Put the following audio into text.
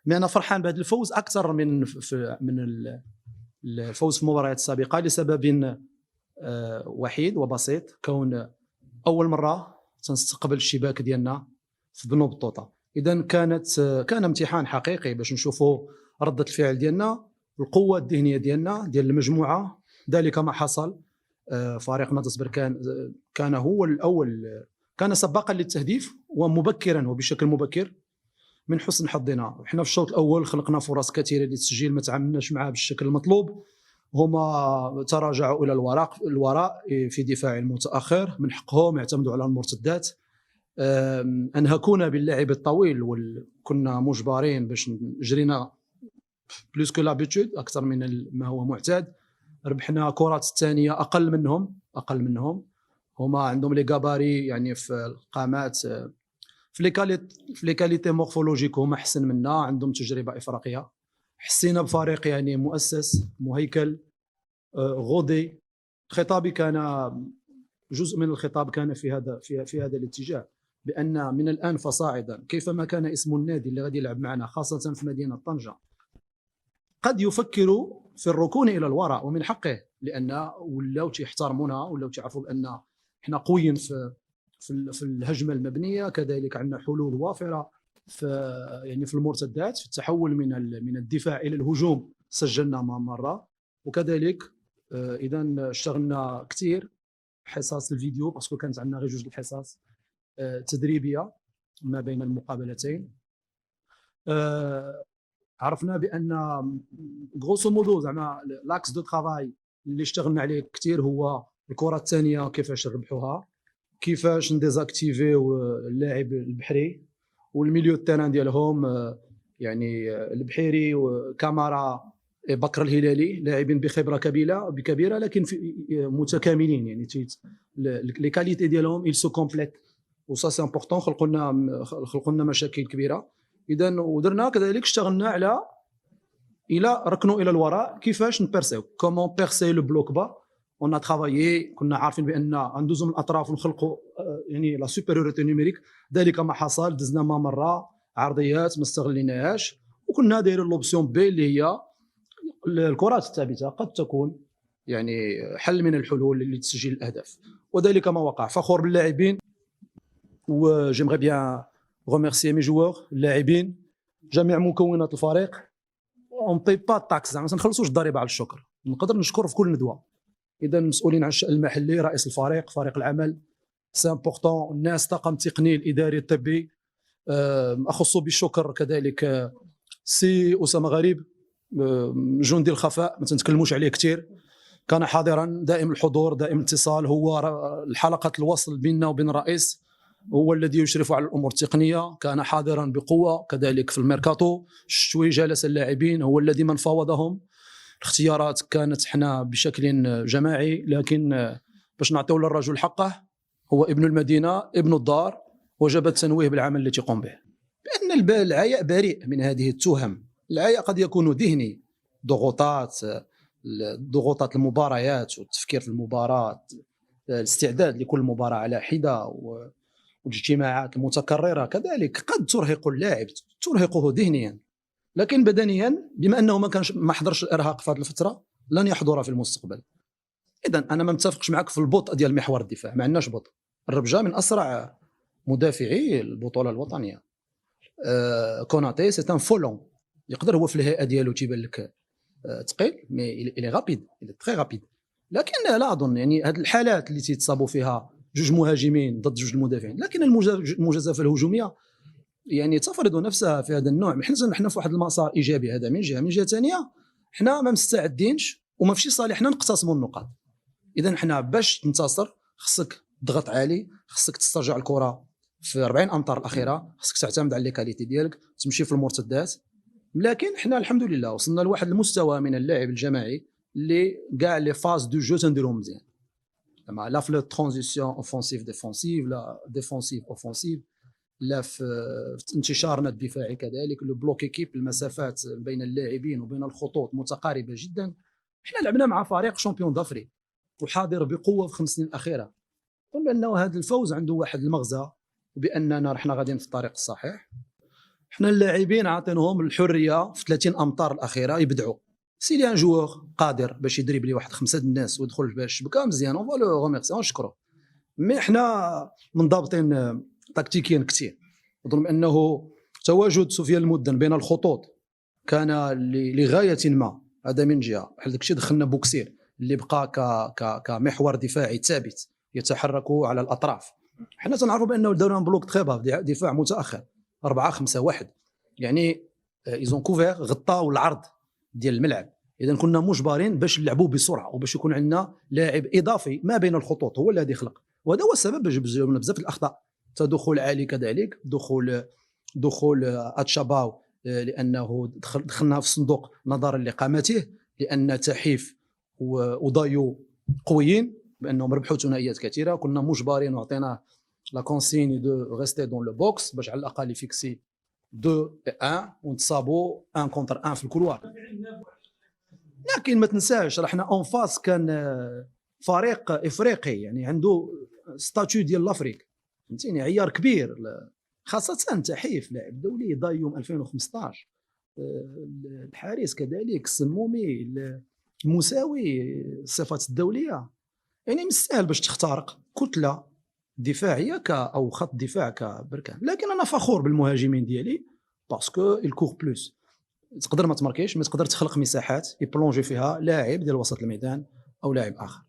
مي انا فرحان بهذا الفوز اكثر من الفوز في المباريات السابقه لسبب وحيد وبسيط، كون اول مره تنستقبل الشباك ديالنا في بنو بطوطه. اذا كان امتحان حقيقي باش نشوفوا رده الفعل ديالنا، القوه الذهنيه ديالنا ديال المجموعه. ذلك ما حصل. فريق ناطس بركان كان هو الاول، كان سباقا للتهديف ومبكرا وبشكل مبكر. من حسن حظنا احنا في الشوط الاول خلقنا فرص كثيره للتسجيل، ما تعاملناش معها بالشكل المطلوب. هما تراجعوا الى الوراء في دفاع المتاخر، من حقهم يعتمدوا على المرتدات. انهكونا باللعب الطويل، وكنا مجبرين باش جرينا بلوس كو لابيتود، اكثر من ما هو معتاد. ربحنا كرات الثانيه اقل منهم. هما عندهم لي غاباري، يعني في القامات، في لي كاليتي مورفولوجيك هما احسن منا، عندهم تجربه افريقيه. حسينا بفريق يعني مؤسس مهيكل غودي. خطابي كان جزء من الخطاب كان في هذا الاتجاه، بان من الان فصاعدا كيفما كان اسم النادي اللي غادي يلعب معنا خاصه في مدينه طنجه قد يفكر في الركون الى الوراء، ومن حقه، لان ولاو تيحترمونا، ولاو تعرفوا بان احنا قويين في الهجمه المبنيه. كذلك عندنا حلول وافره في المرتدات، في التحول من الدفاع الى الهجوم سجلنا مره. وكذلك اذا اشتغلنا كثير حصص الفيديو، باسكو كانت عندنا غير جوج الحصص تدريبيه ما بين المقابلتين. عرفنا بان غروسو مودو زعما لاكس دو ترافاي اللي اشتغلنا عليه كثير هو الكره الثانيه، كيفاش نربحوها، كيفاش نديزاكتيفيو اللاعب البحري والميليو التيران ديالهم، يعني البحيري وكامارا بكر الهلالي، لاعبين بخبره كبيره لكن متكاملين، يعني لي كاليتي ديالهم يل سو كومبليت، وسا سي امبورطون. خلقوا لنا مشاكل كبيره. اذا ودرنا كذلك اشتغلنا على ركنوا الى الوراء، كيفاش نبيرسيو، كومون بيرسي لو بلوك با. اون ترافايي، كنا عارفين بان ندوزو من الاطراف ونخلقوا يعني لا سوبيريوريتي نيميريك. ذلك ما حصل، دزنا مره عرضيات ما استغليناهاش، وكنا دايرين لوبسيون بي اللي هي الكرات الثابته قد تكون يعني حل من الحلول اللي تسجيل الاهداف، وذلك ما وقع. فخور باللاعبين، وجيمغي بيان remercier mes joueurs اللاعبين، جميع مكونات الفريق. اون باي با تاكس، زعما ما نخلصوش الضريبه على الشكر، نقدر نشكر في كل ندوه. اذا المسؤولين عن الشأن المحلي، رئيس الفريق، فريق العمل، سي امبورطون، الناس، طاقم التقني، الاداري، الطبي. اخص بالشكر كذلك سي اسامه غريب، جندي الخفاء، ما تنتكلموش عليه كثير، كان حاضرا، دائم الحضور، دائم الاتصال، هو الحلقه الوصل بيننا وبين الرئيس، هو الذي يشرف على الامور التقنيه، كان حاضرا بقوه. كذلك في الميركاتو الشتوي جلس اللاعبين، هو الذي من فاوضهم. الاختيارات كانت حنا بشكل جماعي، لكن باش نعطيو للرجل حقه، هو ابن المدينه، ابن الدار، وجب التنويه بالعمل التي يقوم به، بان العياء بريء من هذه التهم. العياء قد يكون ذهني، ضغوطات المباريات والتفكير في المباراه، الاستعداد لكل مباراه على حده، والاجتماعات المتكرره كذلك قد ترهق اللاعب، ترهقه ذهنيا، لكن بدنيا بما انه ما حضرش الارهاق في هذه الفتره لن يحضر في المستقبل. اذا انا ما متفقش معك في البطء ديال محور الدفاع، ما عندناش بطء. الربجه من اسرع مدافعي البطوله الوطنيه. كوناتي سي ان فولون، يقدر هو في الهيئه ديالو تيبان لك ثقيل، مي الي غابيد، الي تري غابيد. لكن لا اظن يعني هذه الحالات اللي تيتصابوا فيها جوج مهاجمين ضد جوج المدافعين، لكن المجازفه الهجوميه يعني تفرض نفسها في هذا النوع. حنا في واحد المسار ايجابي هذا من جهه ثانيه، حنا ما مستعدينش وما فيش صالحنا نقتسموا النقاط. اذا حنا باش تنتصر خصك ضغط عالي، خصك تسترجع الكره في 40 امتار الاخيره، خصك تعتمد على لي كاليتي ديالك، تمشي في المرتدات. لكن حنا الحمد لله وصلنا لواحد المستوى من اللعب الجماعي اللي كاع لي فاز دو جو تنديرهم مزيان، زعما لا في الترانزيسيون اوفونسيف ديفونسيف، لا ديفونسيف اوفونسيف، لا في انتشارنا الدفاعي كذلك، لو بلوك ايكيب، المسافات بين اللاعبين وبين الخطوط متقاربه جدا. احنا لعبنا مع فريق شامبيون دافريك وحاضر بقوه في 5 سنين الاخيره، قلنا انه هذا الفوز عنده واحد المغزى، وباننا رحنا غاديين في الطريق الصحيح. حنا اللاعبين عاطينهم الحريه في 30 امتار الاخيره يبدعوا. سي لي ان جوور قادر باش يدريبلي واحد 5 الناس ويدخل باش الشبكه مزيان، اون فالو غوميرسي ونشكره. مي حنا منضبطين تكتيكيا كثير. نظن انه تواجد سفيان المدن بين الخطوط كان لغايه ما، هذا من جهه. بحال داكشي دخلنا بوكسير اللي بقى كمحور دفاعي ثابت يتحرك على الاطراف. حنا تنعرفوا بانه داونا بلوك تري باف، دفاع متاخر 4-5-1، يعني ايزون كوفير غطاو العرض ديال الملعب. اذا كنا مجبرين باش نلعبوا بسرعه وباش يكون عندنا لاعب اضافي ما بين الخطوط هو الذي يخلق، وهذا هو السبب باش جبنا بزاف الاخطاء. تدخل علي كذلك، دخول اتشاباو لانه دخلنا في الصندوق نظرا لقامته، لان تحيف وضايو قويين بانهم ربحوا ثنائيات كثيره. كنا مجبرين وعطيناه لا كونسيني دو ريستي دون لو بوكس باش على الاقل يفيكسي 2-1 ونتصابوا 1 كونتر 1 في الكولوار. لكن ما تنساش راه حنا اون فاس كان فريق افريقي، يعني عنده ستاتيو ديال لافريك، فهمتيني، عيار كبير، خاصه تحيف لاعب دولي ضاي يوم 2015. الحارس كذلك السمومي المساوي الصفات الدوليه، يعني مستاهل باش تخترق كتله دفاعيه او خط دفاع كبركان. لكن انا فخور بالمهاجمين ديالي باسكو الكور بلوس، تقدر ما تماركيش، ما تقدر تخلق مساحات يبلونجي فيها لاعب ديال وسط الميدان او لاعب اخر.